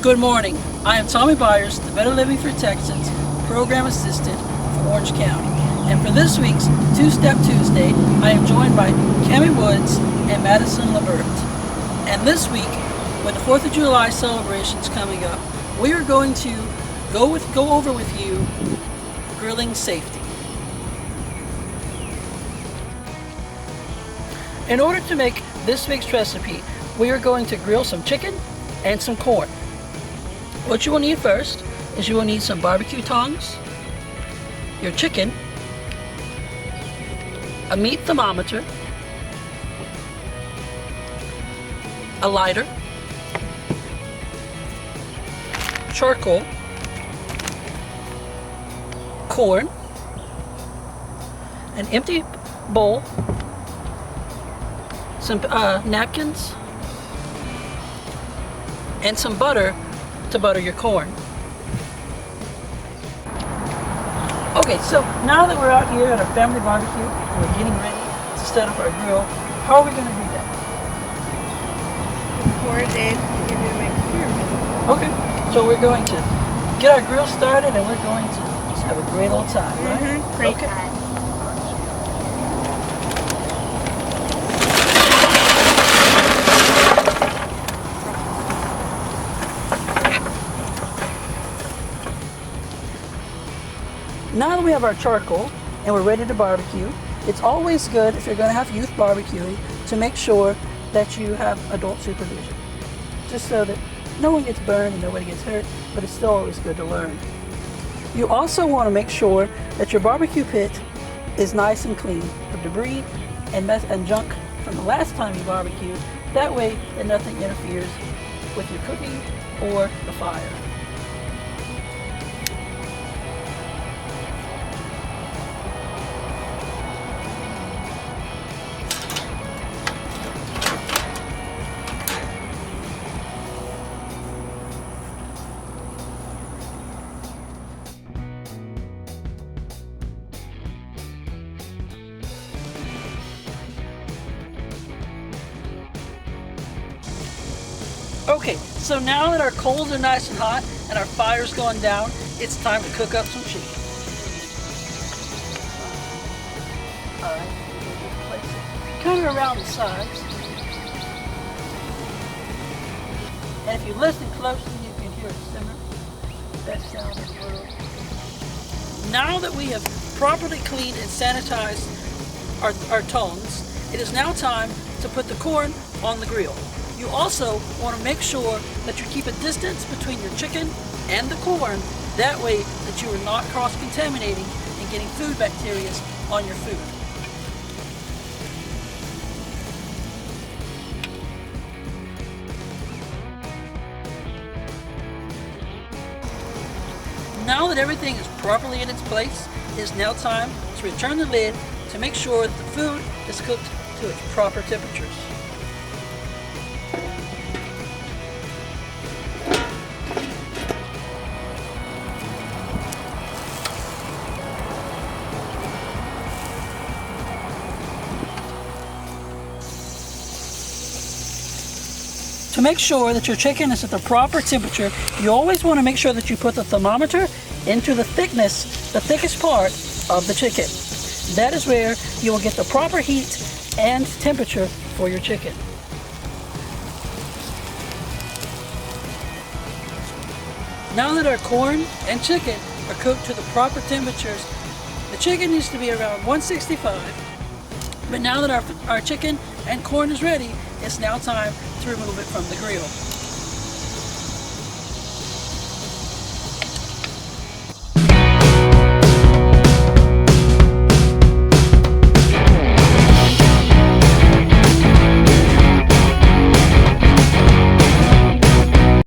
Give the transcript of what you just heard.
Good morning. I am Tommy Byers, the Better Living for Texans Program Assistant for Orange County. And for this week's Two-Step Tuesday, I am joined by Cami Woods and Madison LeBert. And this week, with the 4th of July celebrations coming up, we are going to go over with you grilling safety. In order to make this week's recipe, we are going to grill some chicken and some corn. What you will need first is you will need some barbecue tongs, your chicken, a meat thermometer, a lighter, charcoal, corn, an empty bowl, some napkins, and some butter to butter your corn. Okay, so now that we're out here at our family barbecue and we're getting ready to set up our grill, how are we going to do that? Pour it in, you're going to make pyramid. Okay, so we're going to get our grill started and we're going to just have a great old time, right? Great Okay. time. Now that we have our charcoal and we're ready to barbecue, it's always good if you're going to have youth barbecuing to make sure that you have adult supervision. Just so that no one gets burned and nobody gets hurt, but it's still always good to learn. You also want to make sure that your barbecue pit is nice and clean of debris and junk from the last time you barbecued. That way that nothing interferes with your cooking or the fire. Okay, so now that our coals are nice and hot and our fire's going down, it's time to cook up some chicken. Alright, place it kind of around the sides. And if you listen closely, you can hear it simmer. Best sound in the world. Now that we have properly cleaned and sanitized our tongs, it is now time to put the corn on the grill. You also want to make sure that you keep a distance between your chicken and the corn. That way that you are not cross-contaminating and getting food bacteria on your food. Now that everything is properly in its place, it is now time to return the lid to make sure that the food is cooked to its proper temperatures. To make sure that your chicken is at the proper temperature, you always want to make sure that you put the thermometer into the thickest part of the chicken. That is where you will get the proper heat and temperature for your chicken. Now that our corn and chicken are cooked to the proper temperatures, the chicken needs to be around 165. But now that our chicken and corn is ready, it's now time to remove it from the grill.